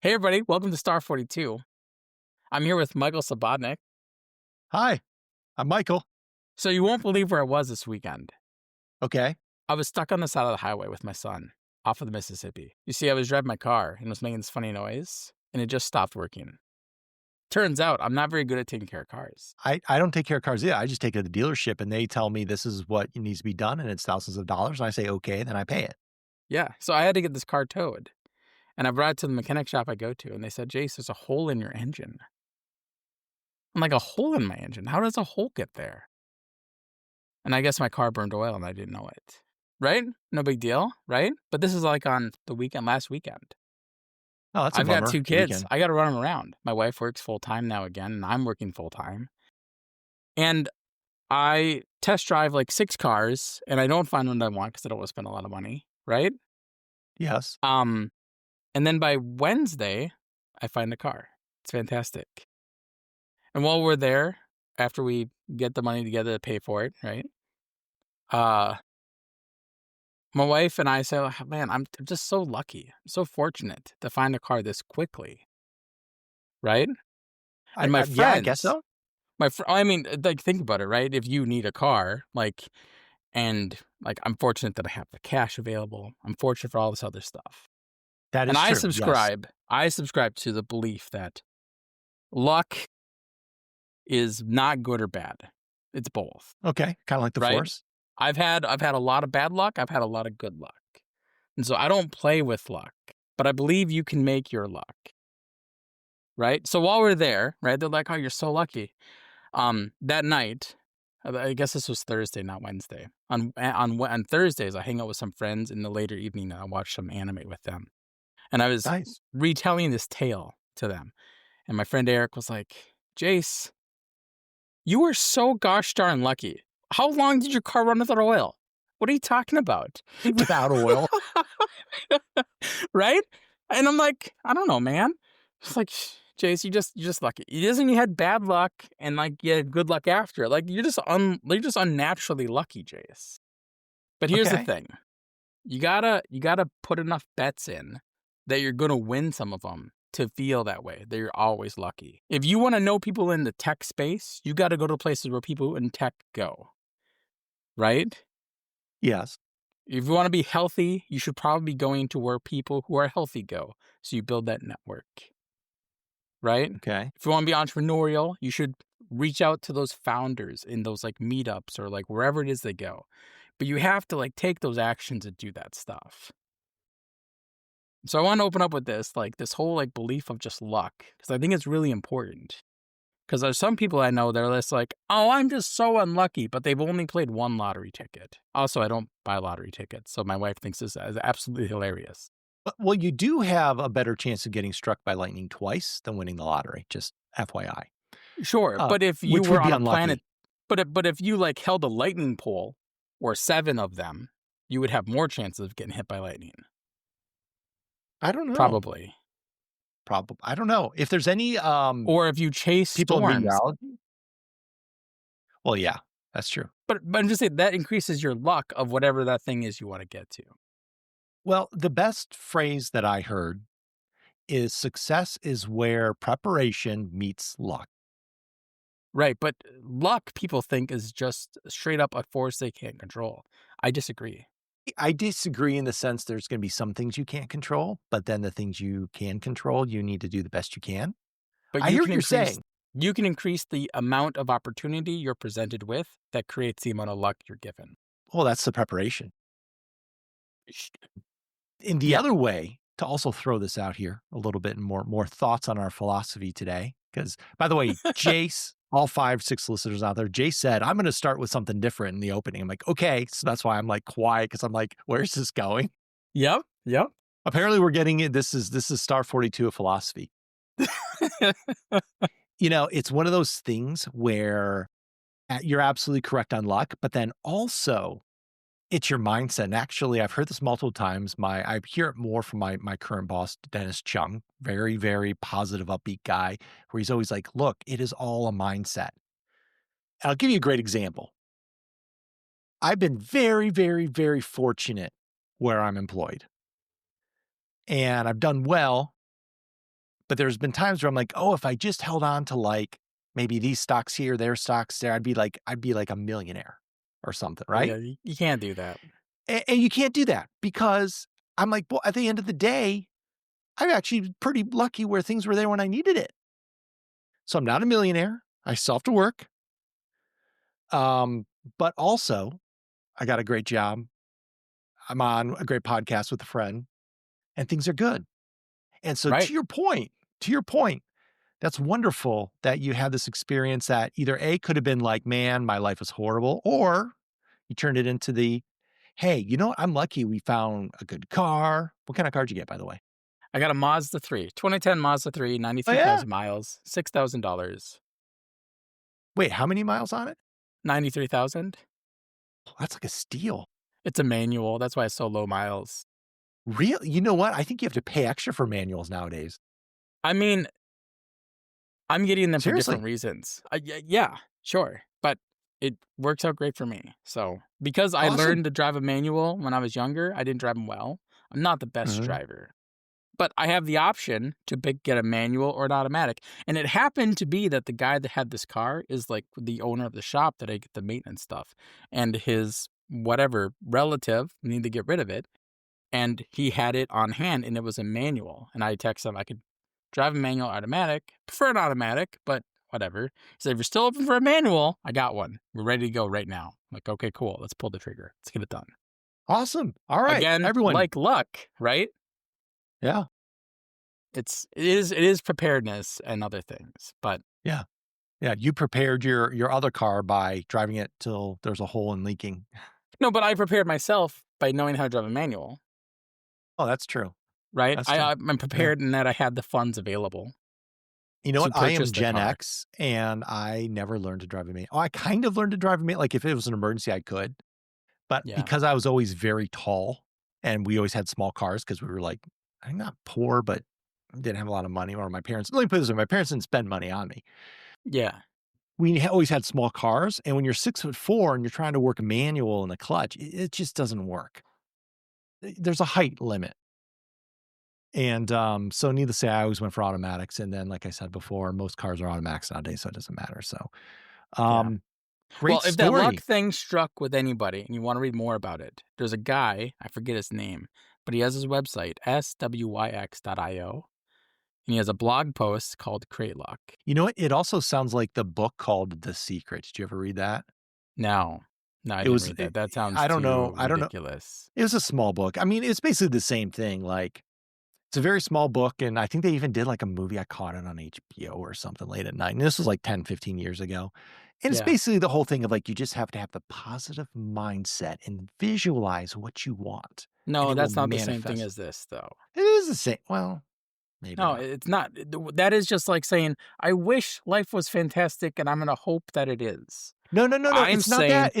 Hey, everybody. Welcome to Star 42. I'm here with Michael Sabodnik. Hi, I'm Michael. So you won't believe where I was this weekend. Okay. I was stuck on the side of the highway with my son off of the Mississippi. You see, I was driving my car and it was making this funny noise, and it just stopped working. Turns out I'm not very good at taking care of cars. I don't take care of cars either. I just take it to the dealership and they tell me this is what needs to be done and it's thousands of dollars. And I say, okay, then I pay it. Yeah, so I had to get this car towed. And I brought it to the mechanic shop I go to, and they said, Jace, there's a hole in your engine. I'm like, a hole in my engine? How does a hole get there? And I guess my car burned oil and I didn't know it. Right? No big deal, right? But this is like on the weekend, last weekend. Oh, that's a I've bummer. got 2 The kids. weekend. I got to run them around. My wife works full-time now again, and I'm working full-time. And I test drive like 6 cars, and I don't find one that I want because I don't want to spend a lot of money, right? Yes. And then by Wednesday, I find a car. It's fantastic. And while we're there, after we get the money together to pay for it, right? My wife and I say, oh, man, I'm just so lucky. I'm so fortunate to find a car this quickly, right? And my friends, yeah, I guess so. think about it, right? If you need a car, I'm fortunate that I have the cash available. I'm fortunate for all this other stuff. That is And true. I subscribe to the belief that luck is not good or bad. It's both. Okay. Kind of like the Right? Force. I've had a lot of bad luck. I've had a lot of good luck. And so I don't play with luck, but I believe you can make your luck. Right? So while we're there, right, they're like, oh, you're so lucky. That night, I guess this was Thursday, not Wednesday. On Thursdays, I hang out with some friends in the later evening and I watch some anime with them. And I was Nice. retelling this tale to them. And my friend Eric was like, Jace, you were so gosh darn lucky. How long did your car run without oil? What are you talking about? Without oil. Right? And I'm like, I don't know, man. It's like, Jace, you just lucky. It isn't you had bad luck and you had good luck after. Like you're just unnaturally lucky, Jace. But here's the thing. You gotta put enough bets in that you're gonna win some of them to feel that way, that you're always lucky. If you want to know people in the tech space, you got to go to places where people in tech go. Right? Yes. If you want to be healthy, you should probably be going to where people who are healthy go. So you build that network. Right? Okay. If you want to be entrepreneurial, you should reach out to those founders in those meetups or wherever it is they go. But you have to take those actions to do that stuff. So I want to open up with this whole belief of just luck, because I think it's really important. Because there's some people I know, they're just like, oh, I'm just so unlucky, but they've only played one lottery ticket. Also, I don't buy lottery tickets, so my wife thinks this is absolutely hilarious. Well, you do have a better chance of getting struck by lightning twice than winning the lottery, just FYI. Sure, but if you which were would be on a unlucky. planet, but if you held a lightning pole, or 7 of them, you would have more chances of getting hit by lightning. I don't know. Probably. I don't know. If there's any or if you chase people in storms. meteorology. Well, yeah, that's true. But I'm just saying that increases your luck of whatever that thing is you want to get to. Well, the best phrase that I heard is success is where preparation meets luck. Right, but luck people think is just straight up a force they can't control. I disagree. I disagree in the sense there's going to be some things you can't control, but then the things you can control, you need to do the best you can. But I hear what you're saying. You can increase the amount of opportunity you're presented with that creates the amount of luck you're given. Well, that's the preparation. In the other way, to also throw this out here a little bit and more thoughts on our philosophy today, because by the way, Jace, all 5, 6 listeners out there, Jace said, I'm going to start with something different in the opening. I'm like, okay. So that's why I'm quiet, because I'm like, where's this going? Yep. Apparently we're getting it. This is Star 42 of philosophy. It's one of those things where you're absolutely correct on luck, but then also it's your mindset. And actually, I've heard this multiple times. I hear it more from my current boss, Dennis Chung, very, very positive, upbeat guy, where he's always like, look, it is all a mindset. And I'll give you a great example. I've been very, very, very fortunate where I'm employed. And I've done well But there's been times where I'm like, "Oh, if I just held on to, like, maybe these stocks here, their stocks there, I'd be like a millionaire or something," Yeah, right? you can't do that. And you can't do that because I'm like, well, at the end of the day, I'm actually pretty lucky where things were there when I needed it. So I'm not a millionaire. I still have to work. Um, but also I got a great job. I'm on a great podcast with a friend and things are good. And so Right. to your point, that's wonderful that you had this experience that either A could have been like, man, my life was horrible, or you turned it into the, hey, you know what? I'm lucky we found a good car. What kind of car did you get, by the way? I got a Mazda 3, 2010 Mazda 3, Oh, yeah. 93,000 miles, $6,000. Wait, how many miles on it? 93,000? Oh, that's like a steal. It's a manual, that's why it's so low miles. Really? You know what? I think you have to pay extra for manuals nowadays. I mean, I'm getting them for different Seriously. reasons. Yeah, sure, but it works out great for me. So, because I Awesome. learned to drive a manual when I was younger, I didn't drive them well. I'm not the best Mhm. driver, but I have the option to get a manual or an automatic. And it happened to be that the guy that had this car is like the owner of the shop that I get the maintenance stuff, and his whatever relative needed to get rid of it, and he had it on hand, and it was a manual. And I texted him I could drive a manual automatic, prefer an automatic, but whatever. He said, if you're still open for a manual, I got one. We're ready to go right now. I'm like, okay, cool. Let's pull the trigger. Let's get it done. Awesome. All right. Again, Everyone. like luck, right? Yeah. It is preparedness and other things. But Yeah. Yeah. You prepared your other car by driving it till there's a hole and leaking. no, but I prepared myself by knowing how to drive a manual, Oh, that's true. right? That's true. I'm Yeah. prepared in that I had the funds available You know to what? I purchase am the Gen car. X and I never learned to drive a manual. Oh, I kind of learned to drive a manual. Like if it was an emergency, I could. But Yeah. because I was always very tall and we always had small cars because we were like, I'm not poor, but didn't have a lot of money. Or my parents, let me put it this way, my parents didn't spend money on me. Yeah. We always had small cars. And when you're 6'4" and you're trying to work a manual and a clutch, it just doesn't work. There's a height limit. And so needless to say, I always went for automatics. And then, like I said before, most cars are automatics nowadays, so it doesn't matter. So Yeah. great Well, if that luck story. thing struck with anybody and you want to read more about it, there's a guy, I forget his name, but he has his website, swyx.io, and he has a blog post called Create Luck. You know what? It also sounds like the book called The Secret. Did you ever read that? No, no, I It didn't was, read that. That sounds I don't know. too I don't know. ridiculous. It was a small book. I mean, it's basically the same thing. Like, it's a very small book. And I think they even did like a movie. I caught it on HBO or something late at night. And this was like 10, 15 years ago. And it's Yeah. basically the whole thing of like, you just have to have the positive mindset and visualize what you want, and No, it will that's not the same thing manifest. as this, though. It is the same. Well, maybe No, not. it's not. That is just like saying, I wish life was fantastic and I'm going to hope that it is. No, no, no, no. I'm It's not saying, that.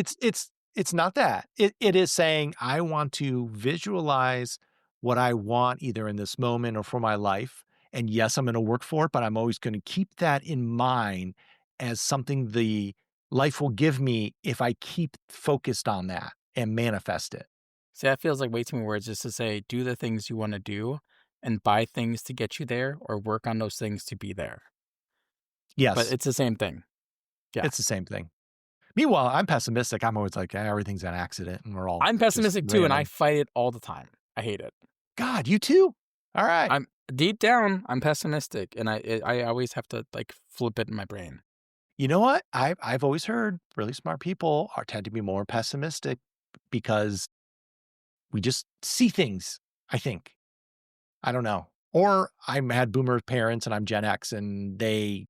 It's not that. It is saying I want to visualize what I want either in this moment or for my life. And yes, I'm going to work for it, but I'm always going to keep that in mind as something the life will give me if I keep focused on that and manifest it. see, that feels like way too many words just to say, do the things you want to do and buy things to get you there or work on those things to be there. But Yes, it's the same thing. Yeah. it's the same thing. Meanwhile, I'm pessimistic. I'm always like, everything's an accident and we're all I'm just pessimistic too, and I random. fight it all the time. I hate it. God, you too? All right. I'm deep down, I'm pessimistic, and I always have to like flip it in my brain. You know what? I've always heard really smart people tend to be more pessimistic because we just see things, I think. I don't know. Or I had boomer parents and I'm Gen X and they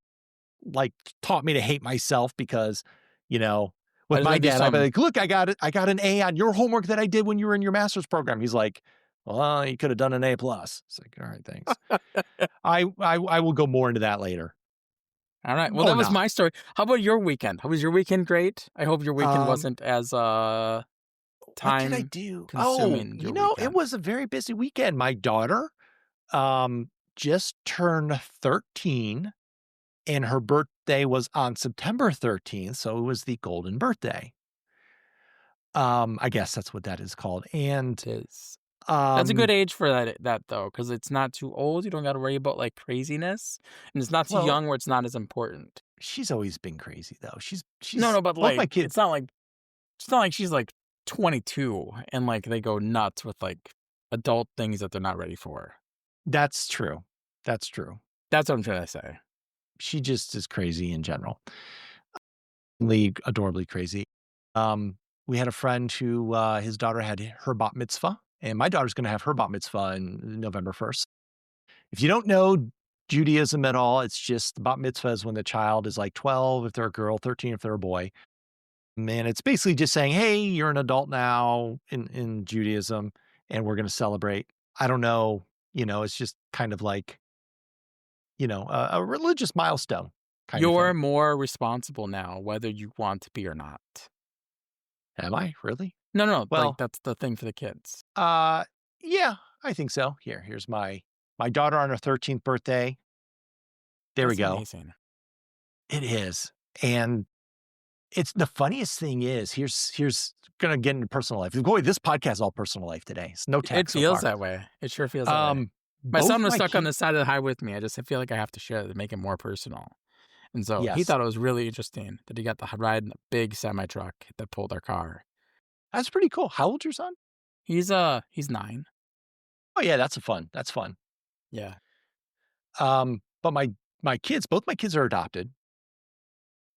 like taught me to hate myself because, you know, with There's my gonna be dad, I'd be some. like, look, I got it. I got an A on your homework that I did when you were in your master's program. He's like, well, you could have done an A plus. It's like, all right, thanks. I will go more into that later. All right. Well, Or that was not. my story. How about your weekend? How was your weekend? Great. I hope your weekend Um, wasn't as what did I time do? Oh, consuming you your know, it weekend. was a very busy weekend. My daughter, just turned 13 and her birthday was on September 13th. So it was the golden birthday. I guess that's what that is called. And, It is. That's a good Um, age for that though, because it's not too old, you don't gotta worry about, like, craziness, and it's not too well, young where it's not as important. she's always been crazy though. No, She's no, but, both my like, kids. it's not like she's, like, 22 and, like, they go nuts with, like, adult things that they're not ready for. That's true. That's true. That's what I'm trying to say. She just is crazy in general. Adorably crazy. We had a friend who, his daughter had her bat mitzvah, and my daughter's gonna have her bat mitzvah in November 1st. If you don't know Judaism at all, it's just the bat mitzvah is when the child is like 12 if they're a girl, 13 if they're a boy. And it's basically just saying, "Hey, you're an adult now in Judaism, and we're gonna celebrate." I don't know, it's just kind of like, a religious milestone kind of You're thing. more responsible now, whether you want to be or not. Am I? Really? No, no, like, Well, that's the thing for the kids. uh, yeah, I think so. Here's my daughter on her 13th birthday. There we That's go. amazing. It is. And it's the funniest thing is here's gonna get into personal life. Boy, this podcast is all personal life today. It's no tech It so feels far. that way. It sure feels that way. Um, My both son was my stuck on kids. the side of the highway with me. I feel like I have to share it to make it more personal. And so he Yes, thought it was really interesting that he got to ride in a big semi truck that pulled our car. that's pretty cool. How old's your son? He's 9. Oh yeah, that's fun. Yeah. But my kids, both my kids are adopted.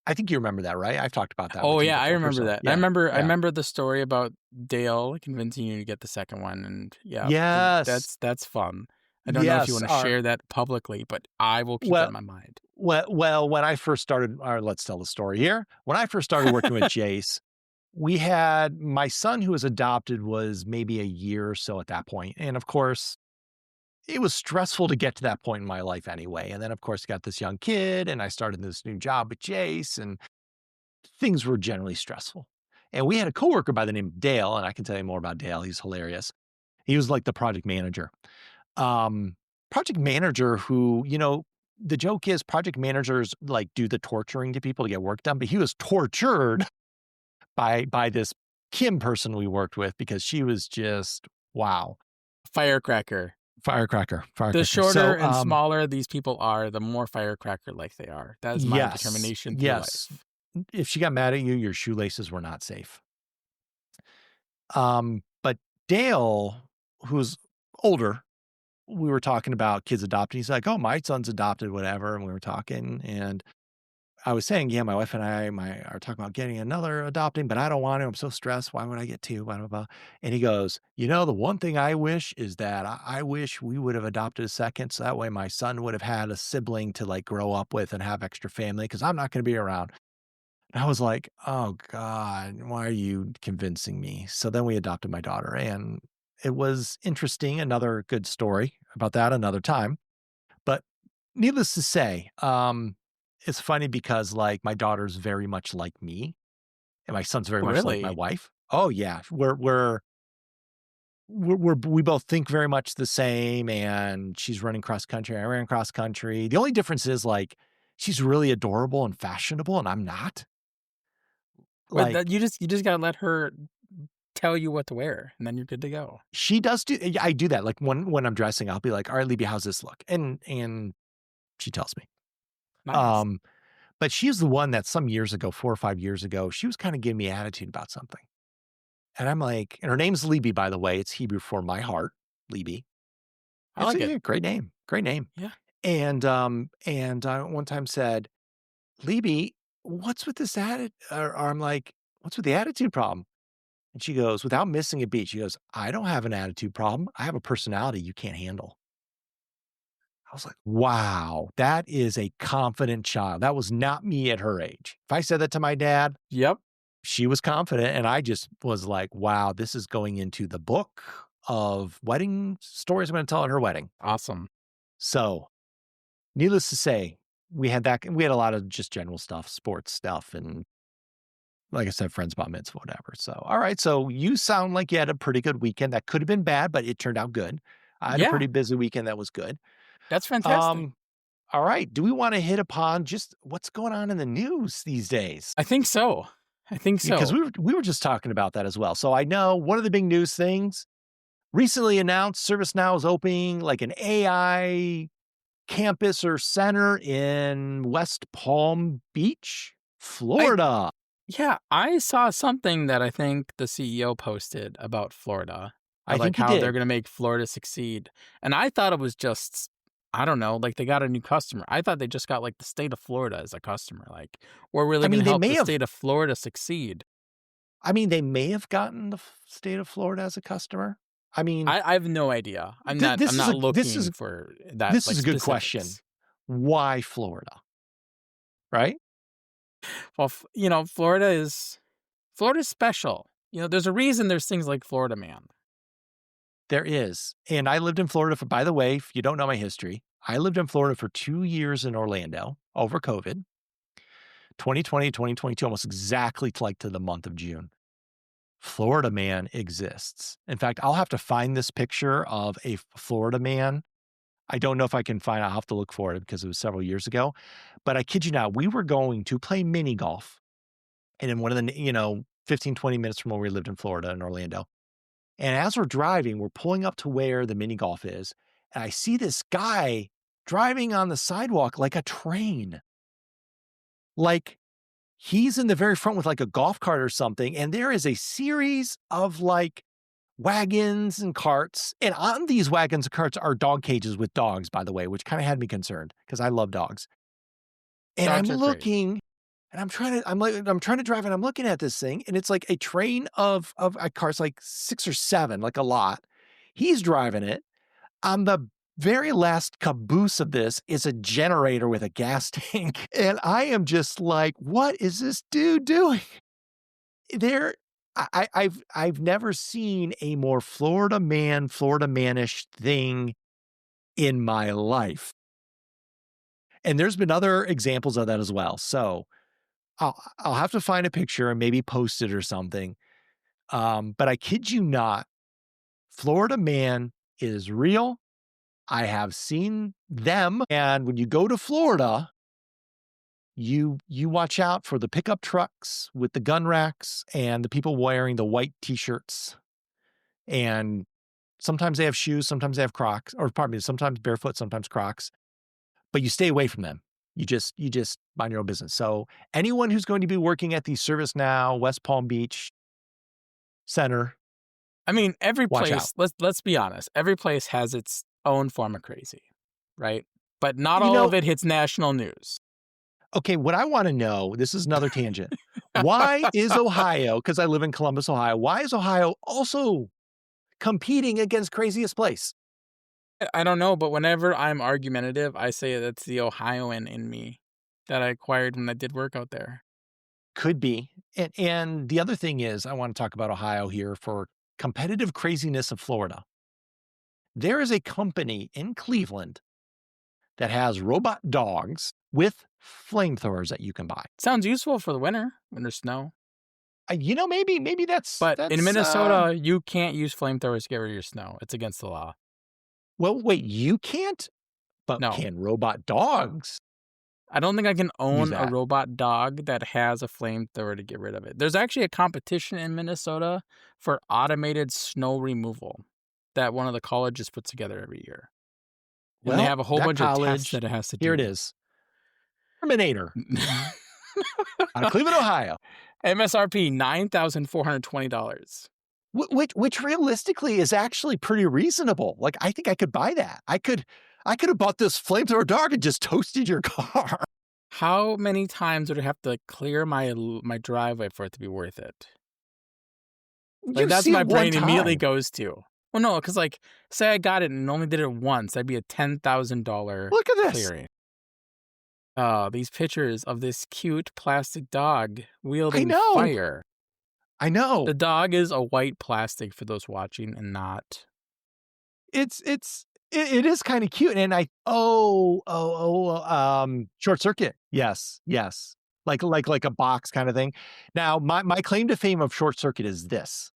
I think you remember that, right? I've talked about that Oh with you yeah, I before remember personally. that. Yeah, I yeah. remember the story about Dale convincing you to get the second one, and yeah, Yes, that's fun. I don't know if you yes. want to share that publicly, but I will keep that Well, in my mind. when I first started, or let's tell the story here. When I first started working with Jace, we had my son who was adopted was maybe a year or so at that point, and of course, it was stressful to get to that point in my life anyway. And then, of course, got this young kid, and I started this new job with Jace, and things were generally stressful. And we had a coworker by the name of Dale, and I can tell you more about Dale. He's hilarious. He was like the project manager. Um, project manager who, the joke is project managers like do the torturing to people to get work done, but he was tortured by this Kim person we worked with because she was just wow. Firecracker. Firecracker, The firecracker. shorter So, and smaller these people are, the more firecracker like they are. That is my yes, determination through yes. life. If she got mad at you, your shoelaces were not safe. But Dale, who's older, we were talking about kids adopting. He's like, "Oh, my son's adopted, whatever." And we were talking, and I was saying, "Yeah, my wife and I are talking about getting another adopting, but I don't want to. I'm so stressed. Why would I get two? Blah, blah, blah." And he goes, the one thing I wish is that I wish we would have adopted a second, so that way my son would have had a sibling to like grow up with and have extra family because I'm not going to be around." And I was like, "Oh God, why are you convincing me?" So then we adopted my daughter, and it was interesting. Another good story about that another time. But needless to say, it's funny because like my daughter's very much like me, and my son's very Oh, much like my really? wife. Oh yeah, we both think very much the same, and she's running cross country. I ran cross country. The only difference is like she's really adorable and fashionable, and I'm not. But Like you just gotta let her tell you what to wear, and then you're good to go. she does do. Yeah, I do that. Like when I'm dressing, I'll be like, "All right, Libby, how's this look?" And she tells me. Nice. Um, but she's the one that some years ago, 4 or 5 years ago, she was kind of giving me attitude about something. And I'm like, and her name's Libby, by the way. It's Hebrew for my heart, Libby. I It's like it. a great name, great name. Yeah. And one time said, "Libby, what's with this attitude?" Or I'm like, "What's with the attitude problem?" And she goes, without missing a beat, she goes, "I don't have an attitude problem. I have a personality you can't handle." I was like, wow, that is a confident child. That was not me at her age. If I said that to my dad, Yep. she was confident. And I just was like, wow, this is going into the book of wedding stories I'm going to tell at her wedding. Awesome. So, needless to say, we had that. We had a lot of just general stuff, sports stuff, and like I said, friends, bat mitzvah, whatever. So, all right. So, you sound like you had a pretty good weekend. That could have been bad, but it turned out good. I had a Yeah. pretty busy weekend that was good. That's fantastic. Um, All right. Do we want to hit upon just what's going on in the news these days? I think so. I think Because so. we were just talking about that as well. So I know one of the big news things, recently announced ServiceNow is opening like an AI campus or center in West Palm Beach, I Florida. Yeah, I saw something that I think the CEO posted about Florida, I like think he how they're did. gonna make Florida succeed, and I thought it was just, I don't know, like they got a new customer. I thought they just got like the state of Florida as a customer. Like, we're I really gonna mean, they help may the have state of Florida succeed. they may have gotten the state of Florida as a customer. I mean, I have no idea. I'm this is not a this is looking for that this is like a good question. specifics. Why Florida? Right? Well, Florida's special. There's a reason there's things like Florida Man. There is. And I lived in Florida for, by the way, if you don't know my history, I lived in Florida for 2 years in Orlando over COVID, 2020, 2022, almost exactly to the month of June. Florida Man exists. In fact, I'll have to find this picture of a Florida Man. I don't know if I can find, I'll have to look for it because it was several years ago. But I kid you not, we were going to play mini golf. And in one of the, 15, 20 minutes from where we lived in Florida in Orlando. And as we're driving, we're pulling up to where the mini golf is. And I see this guy driving on the sidewalk like a train. Like he's in the very front with like a golf cart or something. And there is a series of like wagons and carts. And on these wagons and carts are dog cages with dogs, by the way, which kind of had me concerned because I love dogs. And I'm Dogs are great. looking and I'm trying to drive and I'm looking at this thing and it's like a train of cars, like 6 or 7, like a lot. He's driving it. On the very last caboose of this is a generator with a gas tank. And I am just like, what is this dude doing? There, I've never seen a more Florida manish thing in my life. And there's been other examples of that as well. So I'll have to find a picture and maybe post it or something. But I kid you not, Florida Man is real. I have seen them, and when you go to Florida, you watch out for the pickup trucks with the gun racks and the people wearing the white t-shirts. And sometimes they have shoes, sometimes they have Crocs, or pardon me, sometimes barefoot, sometimes Crocs. But you stay away from them. You just mind your own business. So anyone who's going to be working at the ServiceNow West Palm Beach Center, I mean, every watch out. place, let's be honest, every place has its own form of crazy, right? But not You all know, of it hits national news. okay, what I want to know, this is another tangent. Why is Ohio, because I live in Columbus, Ohio, why is Ohio also competing against craziest place? I don't know, but whenever I'm argumentative, I say that's the Ohioan in me that I acquired when I did work out there. Could be. And the other thing is, I want to talk about Ohio here for competitive craziness of Florida. There is a company in Cleveland that has robot dogs with flamethrowers that you can buy. Sounds useful for the winter when there's snow. Maybe that's But in Minnesota, you can't use flamethrowers to get rid of your snow. It's against the law. well, wait, you can't, but No, can robot dogs I don't think I can use own a that? robot dog that has a flamethrower to get rid of it. There's actually a competition in Minnesota for automated snow removal that one of the colleges puts together every year. And they Well, have a whole that bunch of tests college, that it has to here it do. is. Terminator out of Cleveland, Ohio. MSRP $9,420. Which realistically is actually pretty reasonable. Like, I think I could buy that. I could have bought this flamethrower dog and just toasted your car. How many times would I have to clear my driveway for it to be worth it? Like, You that's see my it one brain immediately time. goes to. Well, no, because like, say I got it and only did it once, that'd be a $10,000 Look at this. clearing. Oh, these pictures of this cute plastic dog wielding know. fire. I know. The dog is a white plastic for those watching and not. It is kind of cute. And Short Circuit. Yes. Like a box kind of thing. Now, my claim to fame of Short Circuit is this.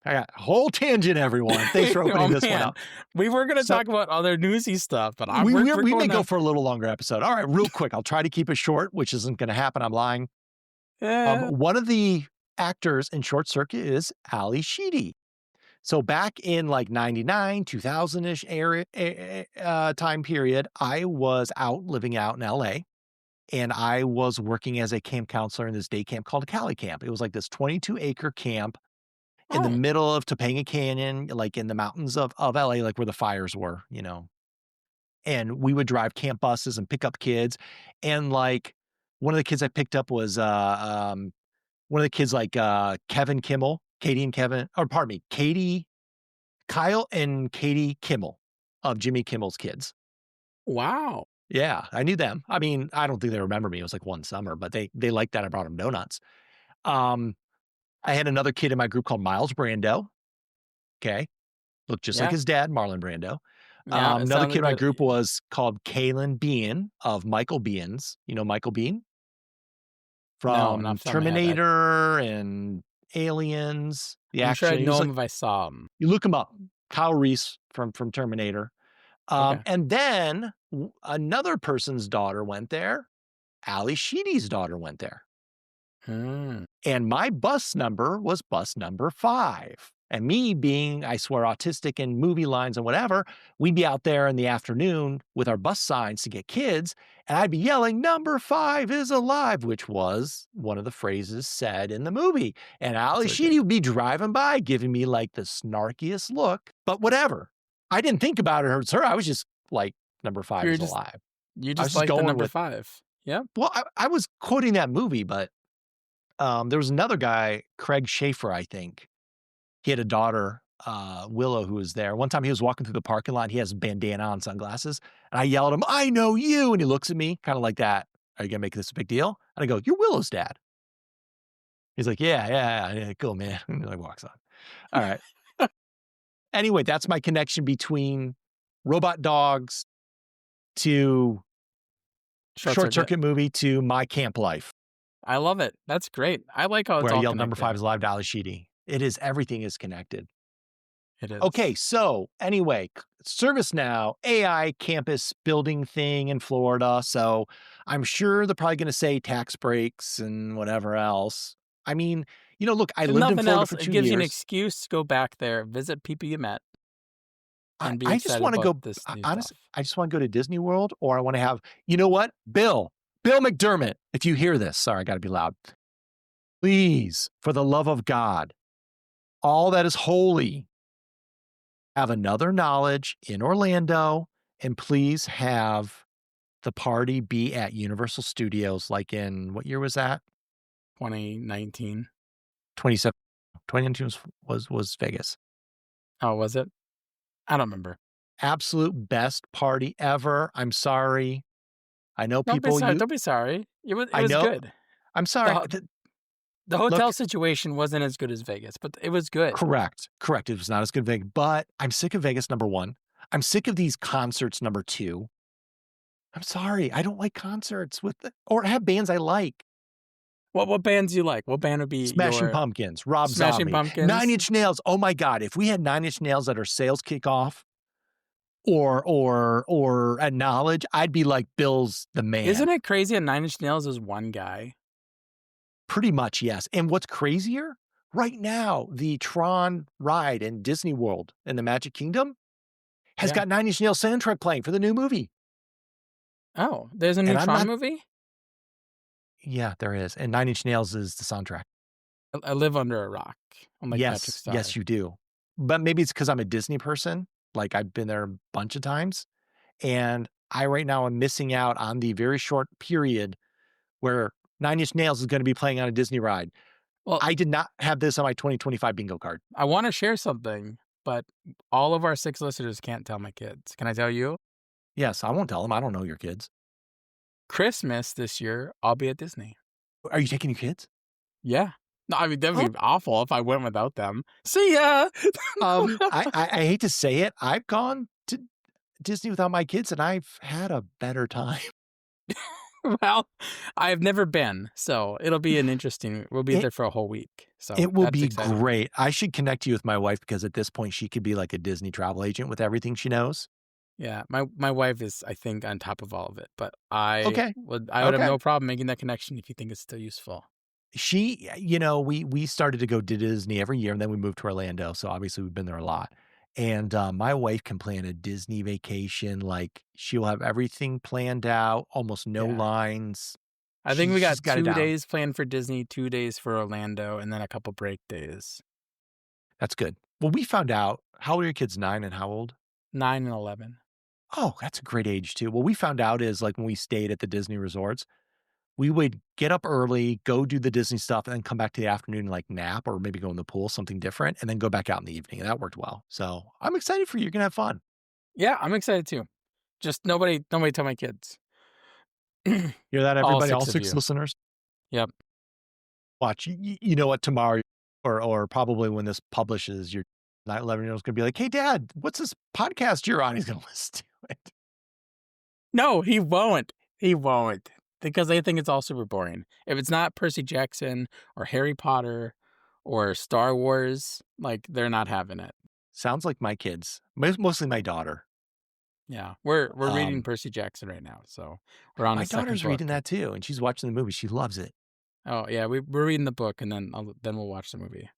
I got a whole tangent, everyone. Thanks for opening this one up. We were going to So- talk about other newsy stuff, but We we're may going go down- for a little longer episode. All right, real quick. I'll try to keep it short, which isn't going to happen. I'm lying. Eh, One of the actors in Short Circuit is Ali Sheedy. So back in like 99, 2000-ish area time period, I was out living out in LA and I was working as a camp counselor in this day camp called a Cali Camp. It was like this 22-acre camp in the Oh, middle of Topanga Canyon, like in the mountains of LA, like where the fires were, and we would drive camp buses and pick up kids. And like one of the kids I picked up was one of the kids like Kevin Kimmel, Katie and Kevin, or pardon me, Kyle and Katie Kimmel of Jimmy Kimmel's kids. wow. Yeah, I knew them. I mean, I don't think they remember me. It was like one summer, but they liked that I brought them donuts. Um, I had another kid in my group called Miles Brando. Okay. Looked just like Yeah. his dad, Marlon Brando. Yeah. It Another sounds kid like in my that. group was called Kalen Bean of Michael Beans. You know Michael Bean No, not from off the top of my head. Terminator and Aliens, the I'm sure action. I'd He was know like, him if I saw him. you look him up, Kyle Reese from Terminator. Okay. And then another person's daughter went there. Ali Sheedy's daughter went there. Hmm. And my bus number was bus number 5. And me being, I swear, autistic and movie lines and whatever, we'd be out there in the afternoon with our bus signs to get kids. And I'd be yelling, "Number 5 is alive," which was one of the phrases said in the movie. And Ali So good. Sheedy would be driving by, giving me like the snarkiest look, but whatever. I didn't think about it as her. I was just like, "Number 5 You're is just alive." you I was just just like the going number with, 5. Yeah. well, I was quoting that movie, but there was another guy, Craig Schaefer, I think. He had a daughter, Willow, who was there. One time he was walking through the parking lot. He has a bandana on, sunglasses, and I yelled at him, "I know you!" And he looks at me, kind of like that. "Are you gonna make this a big deal?" And I go, "You're Willow's dad." He's like, "Yeah, yeah, yeah, cool, man." And he like walks on. All right. Anyway, that's my connection between robot dogs to Short short circuit. circuit movie to my camp life, I love it. That's great. I like how it's where I all yelled number 5 connected. is live to Ali Sheedy. It is, everything is connected. It Okay, is. so anyway, ServiceNow AI campus building thing in Florida. So I'm sure they're probably going to say tax breaks and whatever else. I mean, look, I If lived in nothing Florida else, for it 2 gives you an years. excuse to go back there, visit people you met, I, and be I just excited want to about go, this new honestly, stuff. I just want to go to Disney World, or I want to have, you know what? Bill McDermott, if you hear this, sorry, I got to be loud. Please, for the love of God, all that is holy, have another knowledge in Orlando, and please have the party be at Universal Studios, like in, what year was that? 2019. 27 2019 was Vegas. Oh, was it? I don't remember. Absolute best party ever. I'm sorry. I know Don't be people sorry. you Don't be sorry. It I was know good. I'm The sorry. ho- the hotel Look, situation wasn't as good as Vegas, but it was good. correct. It was not as good as Vegas, but I'm sick of Vegas, number 1. I'm sick of these concerts, number 2. I'm sorry. I don't like concerts or have bands I like. What bands do you like? What band would be Smashing your Pumpkins, Rob Smashing Zombie, Nine Pumpkins? Inch Nails. Oh my God, if we had Nine Inch Nails at our sales kickoff or at Knowledge, I'd be like, Bill's the Isn't man. it crazy that Nine Inch Nails is one guy? Pretty much, yes. And what's crazier? Right now, the Tron ride in Disney World in the Magic Kingdom has Yeah. got Nine Inch Nails soundtrack playing for the new movie. Oh, there's a new And I'm Tron not, movie? yeah, there is. And Nine Inch Nails is the soundtrack. I live under a rock. I'm like Patrick Yes, Star. you do. But maybe it's because I'm a Disney person. Like I've been there a bunch of times. And I right now am missing out on the very short period where Nine Inch Nails is going to be playing on a Disney ride. Well, I did not have this on my 2025 bingo card. I want to share something, but all of our 6 listeners can't tell my kids. Can I tell you? Yes, I won't tell them. I don't know your kids. Christmas this year, I'll be at Disney. Are you taking your kids? Yeah. No, I mean, that Oh, would be awful if I went without them. See ya! I hate to say it. I've gone to Disney without my kids and I've had a better time. Well, I've never been, so it'll be an interesting. We'll be It, there for a whole week, so it will that's be exciting. great. I should connect you with my wife because at this point she could be like a Disney travel agent with everything she knows. Yeah, my wife is, I think, on top of all of it, but I Okay. would have Okay. no problem making that connection if you think it's still useful. we started to go to Disney every year, and then we moved to Orlando, so obviously we've been there a lot. And, my wife can plan a Disney vacation, like, she'll have everything planned out, almost no Yeah. lines. I think we She's got got it 2 down. days planned for Disney, 2 days for Orlando, and then a couple break days. That's good. Well, we found out how old are your kids? 9 and how old? 9 and 11. Oh, that's a great age too. What we found out is, like, when we stayed at the Disney resorts, we would get up early, go do the Disney stuff, and then come back to the afternoon and, like, nap or maybe go in the pool, something different, and then go back out in the evening, and that worked well. So, I'm excited for you. You're gonna have fun. Yeah, I'm excited too. Just nobody tell my kids. Hear that, All everybody? All 6 of 6 you. listeners? Yep. Watch. You know what? Tomorrow or probably when this publishes, your 11-year-old's gonna be like, "Hey, dad, what's this podcast you're on?" He's gonna listen to it. No, he won't. He won't. Because they think it's all super boring. If it's not Percy Jackson or Harry Potter or Star Wars, like, they're not having it. Sounds like my kids, mostly my daughter. Yeah. We're reading Um, Percy Jackson right now, so we're on my the second daughter's book. reading that too, and she's watching the movie. She loves it. Oh, yeah, we're reading the book, and then we'll watch the movie.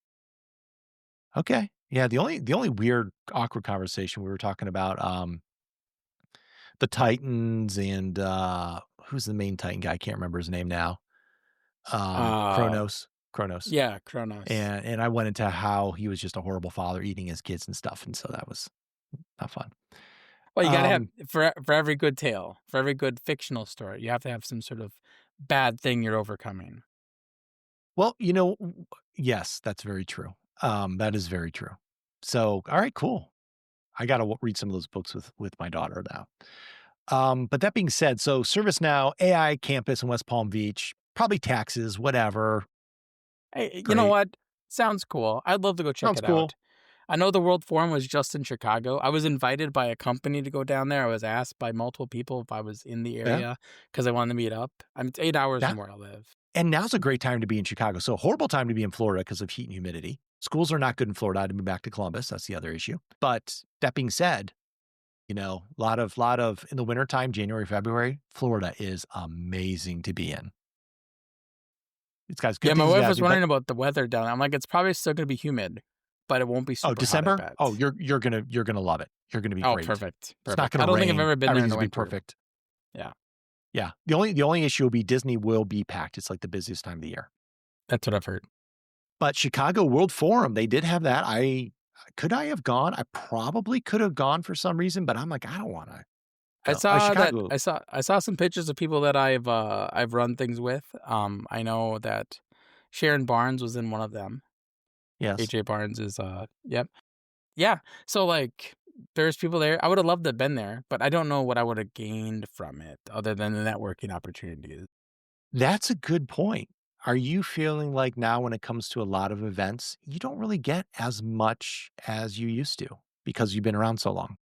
Okay. Yeah, the only weird, awkward conversation we were talking about, the Titans and, who's the main Titan guy? I can't remember his name now. Uh, Kronos. yeah, Kronos. And I went into how he was just a horrible father eating his kids and stuff, and so that was not fun. Well, you gotta have Um, for every good tale, for every good fictional story, you have to have some sort of bad thing you're overcoming. well, yes, that's very true. That is very true. So, all right, cool. I gotta read some of those books with my daughter now. But that being said, so ServiceNow, AI campus in West Palm Beach, probably taxes, whatever. Hey, you know Great. what? Sounds cool. I'd love to go check Sounds it cool. out. I know the World Forum was just in Chicago. I was invited by a company to go down there. I was asked by multiple people if I was in the Yeah. area because I wanted to meet up. It's 8 hours Now from where I live. and now's a great time to be in Chicago. So horrible time to be in Florida because of heat and humidity. Schools are not good in Florida. I'd move back to Columbus. That's the other issue. But that being said, a lot of in the wintertime, January, February, Florida is amazing to be in. It's got its Yeah, good my things, wife bad was things, but wondering about the weather down there. I'm like, it's probably still gonna be humid, but it won't be oh, super hot, I December? Oh, bet. you're gonna love it. You're gonna be Oh, great. perfect. It's not Perfect. gonna I don't think I've rain. ever been there in Everything's the gonna be winter. perfect. Yeah, Yeah. The only issue will be Disney will be packed. It's like the busiest time of the year. that's what I've heard. But Chicago World Forum, they did have that. Could I have gone? I probably could have gone for some reason, but I'm like, I don't wanna I go. saw that Chicago. I saw some pictures of people that I've run things with. I know that Sharon Barnes was in one of them. Yes. AJ Barnes is yep. Yeah. So like there's people there. I would have loved to have been there, but I don't know what I would have gained from it other than the networking opportunities. That's a good point. Are you feeling like now when it comes to a lot of events, you don't really get as much as you used to because you've been around so long?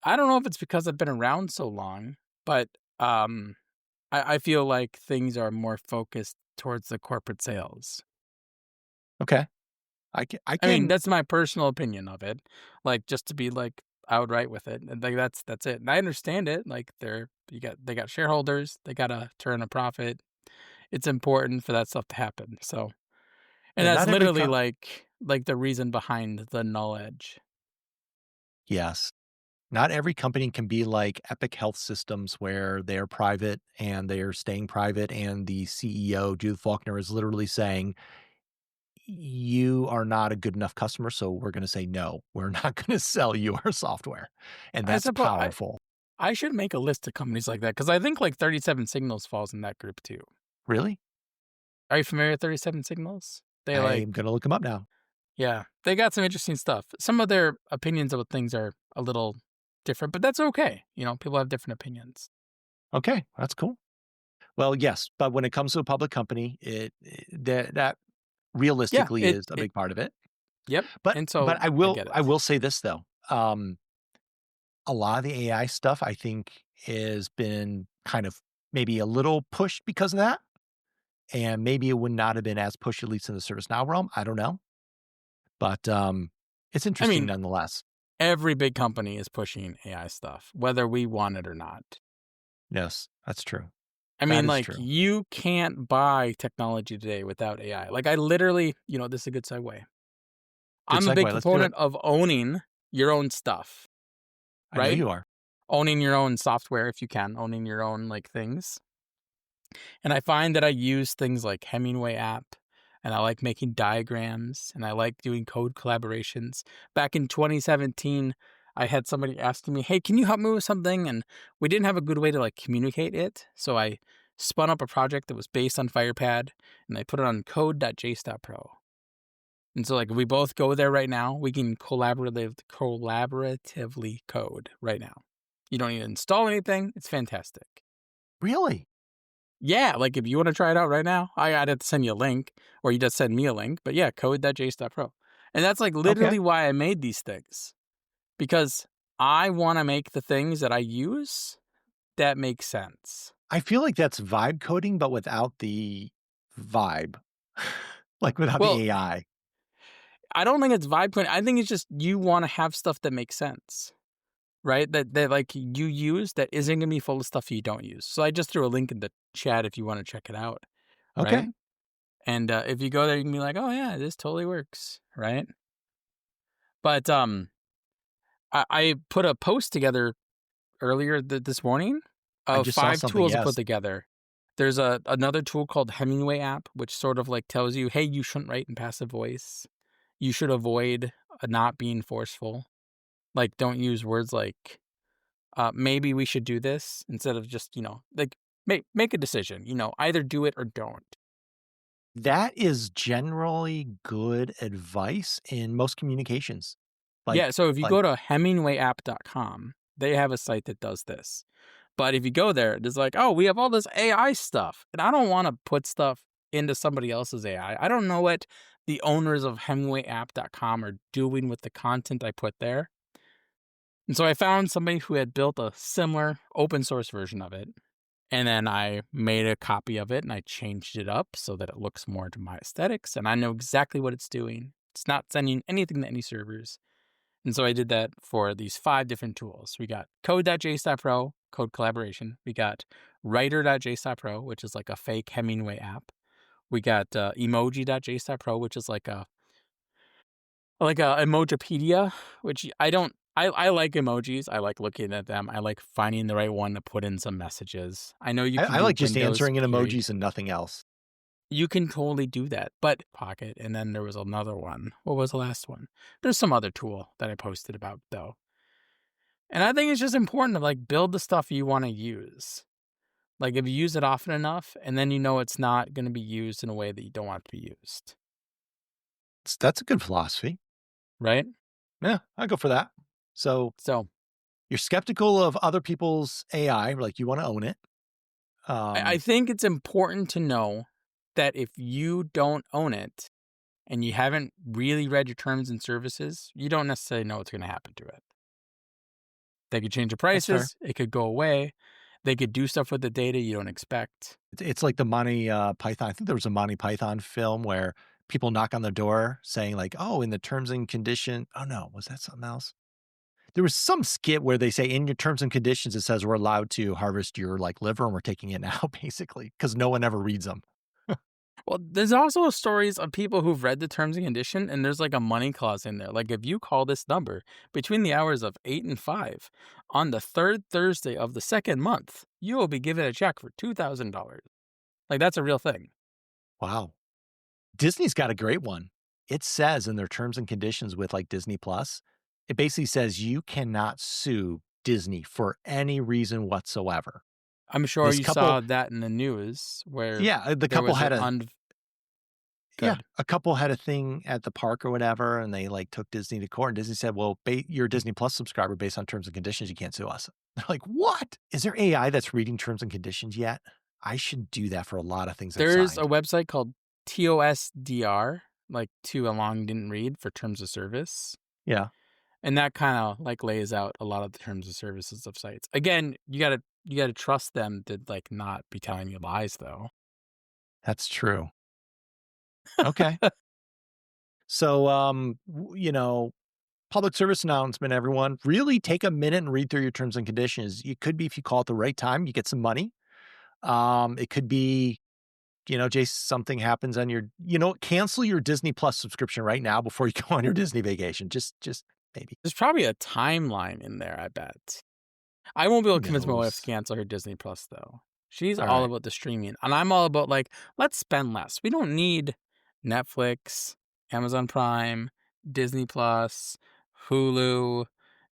I don't know if it's because I've been around so long, but I feel like things are more focused towards the corporate sales. Okay. I I mean, can that's my personal opinion of it. Like just to be like outright with it. And like that's it. And I understand it. Like they got shareholders, they gotta turn a profit. It's important for that stuff to happen. So and yeah, that's not every literally co like the reason behind the Null Edge. yes. Not every company can be like Epic Health Systems where they're private and they're staying private, and the CEO, Judith Faulkner, is literally saying, "You are not a good enough customer, so we're gonna say, 'No, we're not gonna sell you our software.'" And I that's suppose powerful. I should make a list of companies like that because I think like 37 Signals falls in that group too. Really? Are you familiar with 37 Signals? They like I'm gonna look them up now. yeah, they got some interesting stuff. Some of their opinions about things are a little different, but that's okay. You know, people have different opinions. Okay, that's cool. Well, yes, but when it comes to a public company, that Yeah, realistically is a it big part of it. yep. But And but so I I will get I it. will say this though, a lot of the AI stuff I think has been kind of maybe a little pushed because of that, and maybe it would not have been as pushed, at least in the ServiceNow realm, I don't know, but, it's I interesting mean, nonetheless. every big company is pushing AI stuff, whether we want it or not. Yes, that's true. I That mean, is like, true. you can't buy technology today without AI. Like, I literally, this is a good segue. Good I'm a big segue. Let's do it. proponent of owning your own stuff, I know right? you are. Owning your own software if you can, owning your own like things. And I find that I use things like Hemingway app, and I like making diagrams, and I like doing code collaborations. Back in 2017, I had somebody asking me, "Hey, can you help me with something?" And we didn't have a good way to like communicate it, so I spun up a project that was based on Firepad, and I put it on code.jace.pro. And so like if we both go there right now, we can collaboratively code right now. You don't need to install anything. It's fantastic. Really? Yeah, like if you want to try it out right now, I'd have to send you a link, or you just send me a link. But yeah, code.jace.pro. And that's like Okay. literally why I made these things, because I want to make the things that I use that make sense. I feel like that's vibe coding, but without the vibe, like without Well, the AI. I don't think it's vibe coding. I think it's just you want to have stuff that makes sense, right? That like you use that isn't gonna be full of stuff you don't use. So I just threw a link in the chat if you want to check it out, right? Okay. And if you go there, you can be like, "Oh yeah, this totally works," right? But I put a post together earlier this morning I of just saw 5 something. tools to put Yes. together. There's another tool called Hemingway app, which sort of like tells you, hey, you shouldn't write in passive voice. You should avoid not being forceful. Like, don't use words like, maybe we should do this, instead of just, like, make a decision, either do it or don't. That is generally good advice in most communications. Yeah, so if you Like, go to hemingwayapp.com, they have a site that does this. But if you go there, it's like, oh, we have all this AI stuff. And I don't want to put stuff into somebody else's AI. I don't know what the owners of hemingwayapp.com are doing with the content I put there. And so I found somebody who had built a similar open source version of it. And then I made a copy of it and I changed it up so that it looks more to my aesthetics. And I know exactly what it's doing. It's not sending anything to any servers. And so I did that for these 5 different tools. We got code.jace.pro, code collaboration. We got writer.jace.pro, which is like a fake Hemingway app. We got emoji.jace.pro, which is like a emojipedia, which I like emojis. I like looking at them. I like finding the right one to put in some messages. I know you can I do like just Windows answering in period. emojis and nothing else. You can totally do that, but Pocket. And then there was another one. What was the last one? There's some other tool that I posted about though. And I think it's just important to like build the stuff you want to use. Like if you use it often enough, and then it's not going to be used in a way that you don't want it to be used, That's a good philosophy. right? Yeah, I go for that. So So you're skeptical of other people's AI, like you want to own it. I Um, think it's important to know that if you don't own it and you haven't really read your terms and services, you don't necessarily know what's going to happen to it. They could change the that's fair. prices. It could go away. They could do stuff with the data you don't expect. It's like the Monty Python. I think there was a Monty Python film where people knock on the door saying like, "Oh, in the terms and condition." Oh no, was that something else? There was some skit where they say in your terms and conditions it says we're allowed to harvest your like liver and we're taking it now, basically, because no one ever reads them. Well, there's also stories of people who've read the terms and condition, and there's like a money clause in there. Like if you call this number between the hours of 8 and 5 on the third Thursday of the second month, you will be given a check for $2,000. Like that's a real thing. Wow. Disney's got a great one. It says in their terms and conditions with like Disney Plus, it basically says you cannot sue Disney for any reason whatsoever. I'm sure This you couple, saw that in the news where yeah, the there couple was had an a yeah, good. a couple had a thing at the park or whatever, and they like took Disney to court. And Disney said, "Well, you're a Disney Plus subscriber based on terms and conditions. You can't sue us." They're like, "What? Is there AI that's reading terms and conditions yet? I should do that for a lot of things I've There's a signed." website called TOSDR, like too long didn't read for terms of service. Yeah, And that kind of like lays out a lot of the terms of services of sites. Again, you gotta trust them to like not be telling you lies though. that's true. Okay, so public service announcement, everyone. Really take a minute and read through your terms and conditions. You could be, if you call at the right time, you get some money. It could be, Jace, something happens on your, cancel your Disney Plus subscription right now before you go on your Disney vacation. Just maybe. There's probably a timeline in there, I bet. I won't be able Who to convince my wife to knows? cancel her Disney Plus, though. She's All all right. about the streaming, and I'm all about, like, let's spend less. We don't need Netflix, Amazon Prime, Disney Plus, Hulu,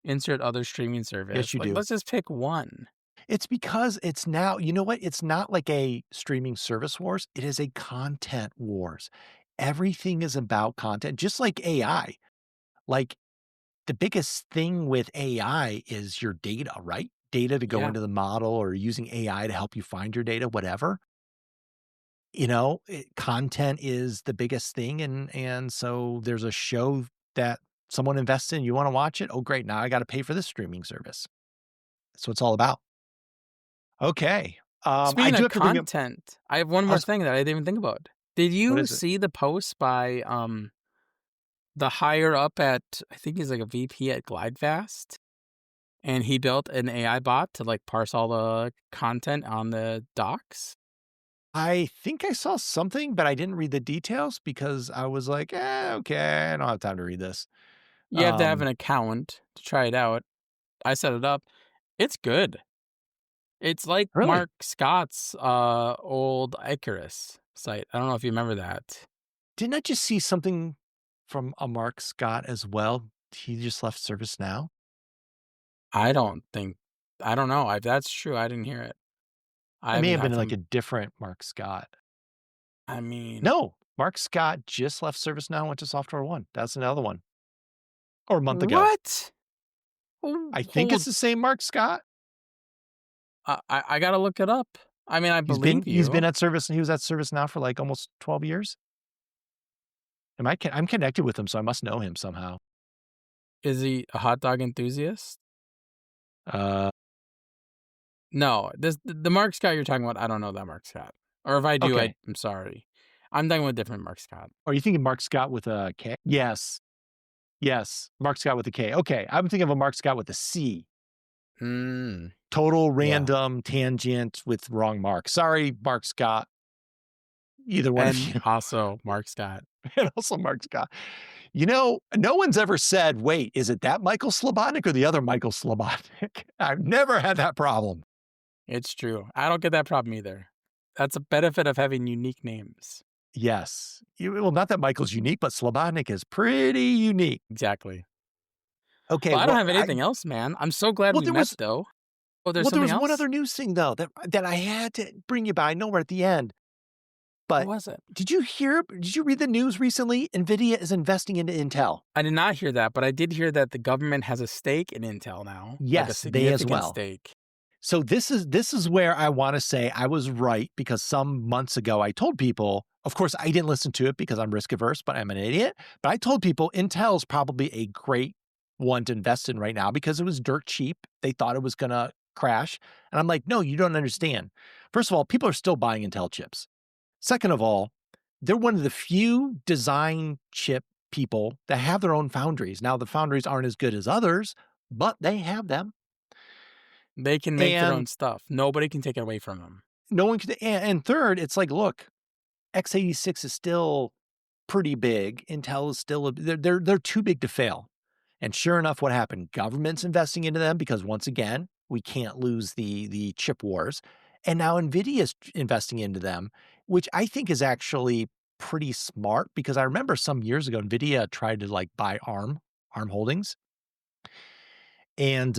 insert other streaming Yes, service. you Like, do. let's just pick one. It's because it's now, you know what? It's not like a streaming service wars. It is a content wars. Everything is about content, just like AI. Like the biggest thing with AI is your data, right? Data to go Yeah. into the model or using AI to help you find your data, whatever. Content is the biggest thing. And so there's a show that someone invests in, you want to watch it? Oh, great. Now I got to pay for this streaming service. That's what it's all about. Okay. I Speaking do of have to bring up content, I have one I more was thing that I didn't even think about. Did what you is it? see the post by the higher up at, I think he's like a VP at GlideFast, and he built an AI bot to like parse all the content on the docs? I think I saw something, but I didn't read the details because I was like, okay, I don't have time to read this." You have to have Um, an account to try it out. I set it up. It's good. It's like really? Mark Scott's old Icarus site. I don't know if you remember that. Didn't I just see something from a Mark Scott as well? He just left ServiceNow? I don't know. If that's true, I didn't hear it. I It may haven't have got been like to. a different Mark Scott. I mean, No, Mark Scott just left ServiceNow and went to Software One. That's another one. Or a month ago. what? I think it's Hold. the same Mark Scott. I gotta look it up. I mean, I believe He's been you. at he was at ServiceNow for like almost 12 years. I'm connected with him, so I must know him somehow. Is he a hot dog enthusiast? Uh, No, the Mark Scott you're talking about. I don't know that Mark Scott. Or if I do, okay. I'm sorry. I'm talking about a different Mark Scott. Are you thinking Mark Scott with a K? Yes. Yes. Mark Scott with a K. Okay. I'm thinking of a Mark Scott with a C. Hmm. Total Yeah, random tangent with wrong mark. Sorry, Mark Scott. Either one of and you. also Mark Scott. And also Mark Scott. No one's ever said, wait, is it that Michael Slobodnik or the other Michael Slobodnik? I've never had that problem. It's true. I don't get that problem either. That's a benefit of having unique names. Yes. Well, not that Michael's unique, but Slobodnik is pretty unique. Exactly. Okay. Well, I don't have anything else, man. I'm so glad Well, we there met, was though. Oh, there's Well, there something was one else? other news thing though that I had to bring you by. I know we're at the end, What but was it? did you read the news recently? NVIDIA is investing into Intel. I did not hear that, but I did hear that the government has a stake in Intel now, like a Yes, they as significant well. stake. So this is where I want to say I was right because some months ago I told people, of course I didn't listen to it because I'm risk averse, but I'm an idiot. But I told people Intel's probably a great one to invest in right now because it was dirt cheap. They thought it was going to crash. And I'm like, no, you don't understand. First of all, people are still buying Intel chips. Second of all, they're one of the few design chip people that have their own foundries. Now, the foundries aren't as good as others, but they have them. They can make their own And stuff. Nobody can take it away from them. no one can. And third, it's like, look, x86 is still pretty big. Intel is still they're too big to fail. And sure enough, what happened? Government's investing into them because once again, we can't lose the chip wars. And now Nvidia's investing into them, which I think is actually pretty smart because I remember some years ago Nvidia tried to like buy ARM Holdings, and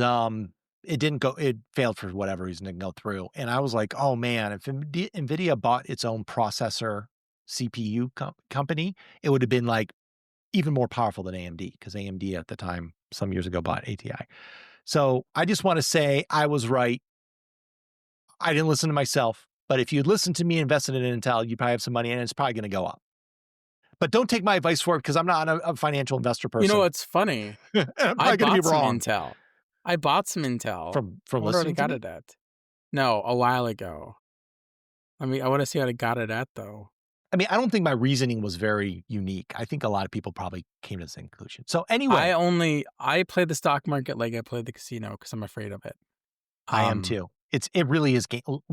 it didn't go. It failed for whatever reason, didn't go through. And I was like, oh man, if Nvidia bought its own processor CPU company, it would have been like even more powerful than AMD because AMD at the time, some years ago, bought ATI. So I just want to say I was right. I didn't listen to myself, but if you'd listened to me and invested in Intel, you probably have some money and it's probably going to go up. But don't take my advice for it because I'm not a financial investor You know person. what's funny? I'm I probably going to bought be some wrong Intel. I bought some Intel. from I wonder what I listening to got me. it at. No, a while ago. I mean, I want to see what I got it at, though. I mean, I don't think my reasoning was very unique. I think a lot of people probably came to the same conclusion. So anyway, I play the stock market like I play the casino because I'm afraid of it. I am too. it really is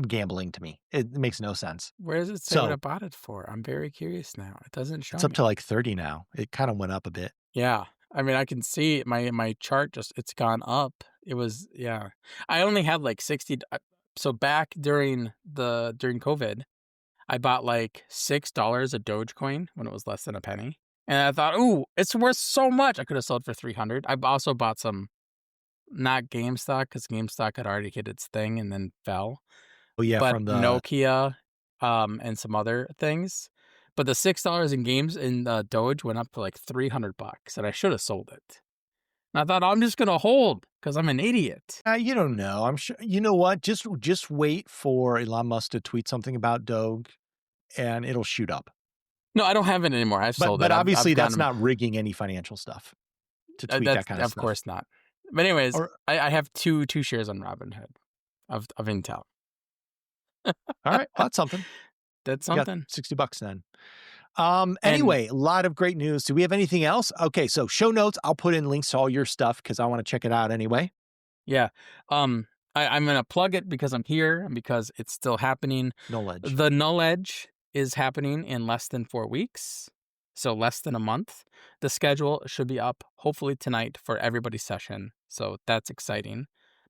gambling to me. It makes no sense. Where does it say what I So bought it for? I'm very curious now. It doesn't it's show up to me. like 30 now. It kind of went up a bit. Yeah. I mean, I can see my chart just it's gone up. It was yeah. I only had like 60 so back during COVID, I bought like $6 a Dogecoin when it was less than a penny. And I thought, "Ooh, it's worth so much. I could have sold for 300." I also bought some not GameStop cuz GameStop had already hit its thing and then fell, Oh yeah, but from the Nokia and some other things. But the $6 in games in Doge went up to like $300 and I should have sold it. And I thought I'm just going to hold cuz I'm an idiot. you don't know. I'm sure you know what? Just wait for Elon Musk to tweet something about Doge and it'll shoot up. No, I don't have it anymore. I've sold But it. I've obviously that's gotten not rigging any financial stuff to tweet that that's kind of of stuff. course not. But anyways, Or I have two shares on Robinhood of Intel. all right, well, that's something. That's You got something. $60 then. And Anyway, a lot of great news. Do we have anything else? Okay, so show notes. I'll put in links to all your stuff because I want to check it out anyway. yeah, I'm gonna plug it because I'm here and because it's still happening. Null Edge. The Null Edge is happening in less than 4 weeks, so less than a month. The schedule should be up hopefully tonight for everybody's session, so that's exciting.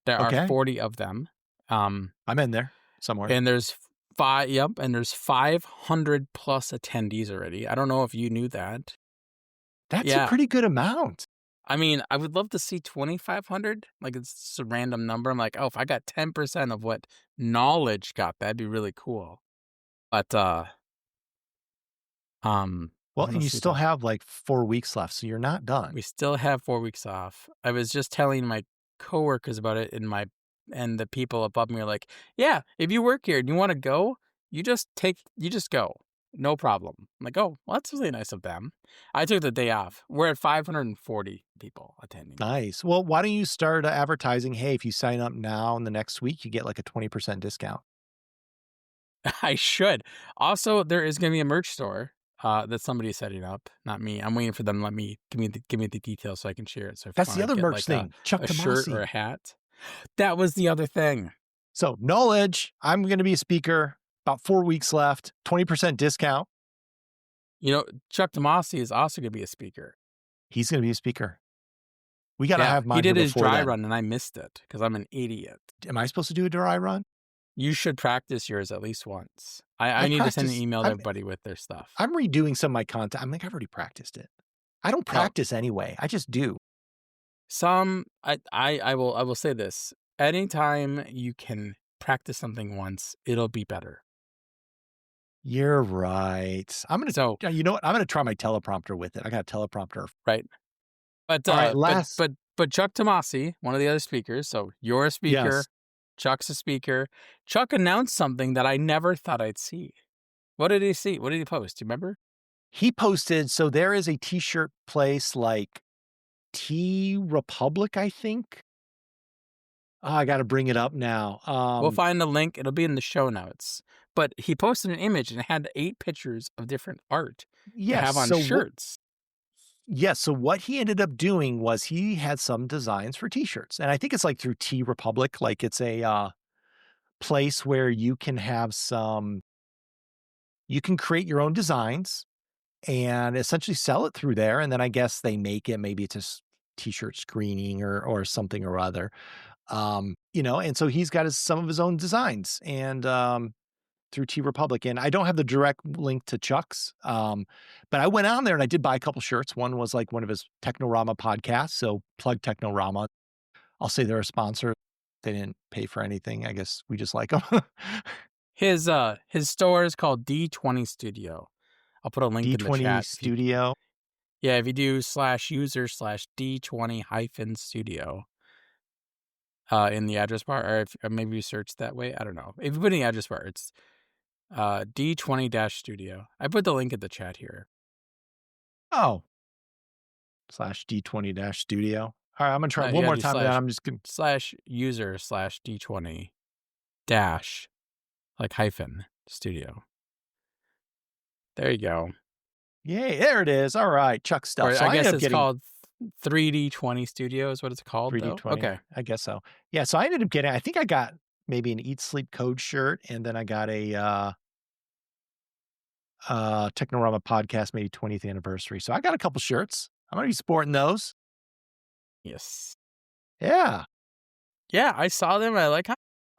There are Okay. 40 of them, I'm in there somewhere. and there's and there's 500 plus attendees already. I don't know if you knew that. That's a Yeah. pretty good amount. I mean, I would love to see 2,500. Like, it's just a random number. I'm like, oh, if I got 10% of what Knowledge got, that'd be really cool. But, Well, and let's you see still that. have like 4 weeks left, so you're not done. We still have 4 weeks off. I was just telling my coworkers about it, and the people above me are like, yeah, if you work here and you want to go, you just go. No problem. I'm like, oh, well, that's really nice of them. I took the day off. We're at 540 people attending. Nice. Well, why don't you start advertising? Hey, if you sign up now and the next week, you get like a 20% discount. I should. Also, there is going to be a merch store that somebody's setting up, not me. I'm waiting for them to let me give me the details so I can share it. So if That's you the want other to get merch like thing. Chuck a shirt or Tomasi. a hat, that was the other thing. So Null Edge, I'm going to be a speaker. About 4 weeks left. 20% discount. You know, Chuck Tomasi is also going to be a speaker. He's going to be a speaker. We got to have mine he did here his before dry then. run and I missed it because I'm an idiot. Am I supposed to do a dry run? You should practice yours at least once. I need to send an email to everybody with their stuff. I'm redoing some of my content. I'm like, I've already practiced it. I don't practice anyway. I just do. I will say this. Anytime you can practice something once, it'll be better. You're right. You know what? I'm going to try my teleprompter with it. I got a teleprompter. Right. But All right, but Chuck Tomasi, one of the other speakers, so you're a speaker, Yes. Chuck's a speaker. Chuck announced something that I never thought I'd see. What did he see? What did he post? Do you remember? He posted, so there is a t-shirt place like T Republic, I think. Oh, I got to bring it up now. We'll find the link. It'll be in the show notes. But he posted an image and it had 8 pictures of different art to have on shirts. Yes. So what he ended up doing was he had some designs for t-shirts. And I think it's like through T Republic. Like it's a place where you can have you can create your own designs and essentially sell it through there. And then I guess they make it, maybe it's a t-shirt screening or something or other. And so he's got some of his own designs and through T Republic. And I don't have the direct link to Chuck's, but I went on there and I did buy a couple shirts. One was like one of his Technorama podcasts. So plug Technorama. I'll say they're a sponsor. They didn't pay for anything. I guess we just like them. His store is called D20 Studio. I'll put a link in the chat. D20 Studio. If you do /user/D20-studio in the address bar, or maybe you search that way. I don't know. If you put in the address bar, it's D20-studio. I put the link in the chat here. Oh. /D20-studio. All right, I'm going to try one more time. Then I'm just going /user/D20 like hyphen studio. There you go. Yay, there it is. All right, Chuck stuff. So I guess it's called 3D20 Studio is what it's called. 3D20. Okay. I guess so. Yeah, so I ended up getting, I think I got maybe an Eat Sleep Code shirt, and then I got a Technorama podcast, maybe 20th anniversary. So I got a couple shirts. I'm gonna be sporting those. Yes. Yeah. Yeah, I saw them. I like.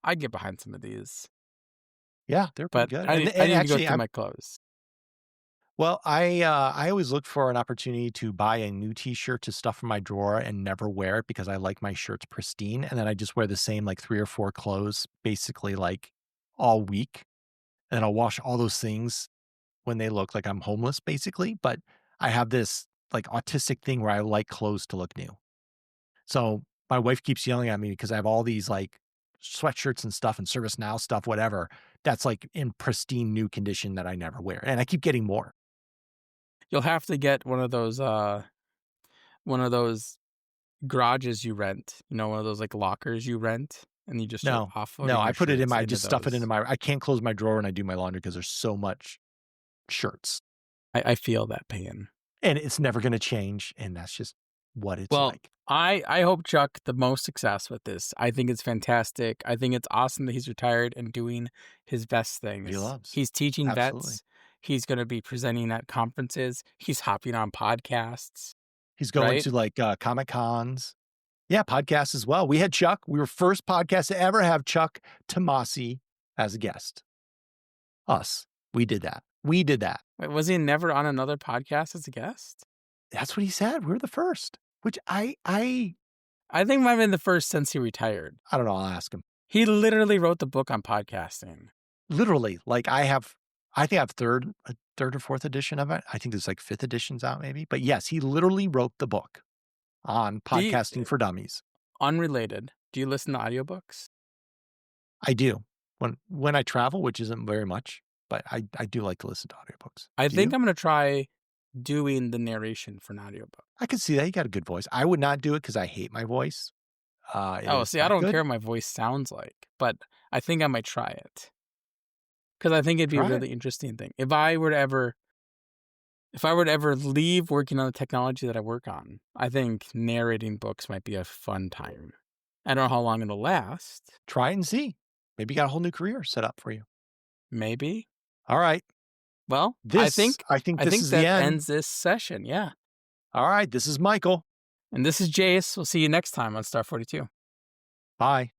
I get behind some of these, Yeah, they're pretty but good. I And need to go actually, through my clothes. well, I always look for an opportunity to buy a new T-shirt to stuff in my drawer and never wear it because I like my shirts pristine, and then I just wear the same like 3 or 4 clothes basically like all week, and I'll wash all those things when they look like I'm homeless basically, but I have this like autistic thing where I like clothes to look new. So my wife keeps yelling at me because I have all these like sweatshirts and stuff and ServiceNow stuff, whatever, that's like in pristine new condition that I never wear. And I keep getting more. You'll have to get one of those garages you rent. You know, one of those like lockers you rent, and you just start No, no, offloading I your put it in shirts my, I into just stuff it into those. my, I can't close my drawer when I do my laundry because there's so much shirts I feel that pain. and it's never going to change. And that's just what it's Well, like. I hope Chuck the most success with this. I think it's fantastic. I think it's awesome that he's retired and doing his best He things. loves. He's teaching Absolutely. vets. He's going to be presenting at conferences. He's hopping on podcasts, He's going right? to like Comic Cons. Yeah, podcasts as well. We had Chuck. We were first podcast to ever have Chuck Tomasi as a guest. Us. We did that. We did that. Wait, was he never on another podcast as a guest? That's what he said. We were the first. Which I I think might have been the first since he retired. don't know. I'll ask him. He literally wrote the book on podcasting. Literally, like I think I have third or fourth edition of it. I think there's like fifth editions out maybe. But yes, he literally wrote the book on Do you, podcasting for dummies. unrelated, do you listen to audiobooks? I do. When I travel, which isn't very much, but I do like to listen to audiobooks. I Do think you? I'm going to try doing the narration for an audiobook. I can see that. You got a good voice. I would not do it because I hate my voice. It Oh, is see, I not don't good. care what my voice sounds like, but I think I might try it. Because I think it'd be a Try it. really interesting thing. If I were to ever leave working on the technology that I work on, I think narrating books might be a fun time. I don't know how long it'll last. Try it and see. Maybe you got a whole new career set up for you. Maybe. All right. Well, I think this is the that end. ends this session. Yeah. All right. This is Michael. And this is Jace. We'll see you next time on Star 42. Bye.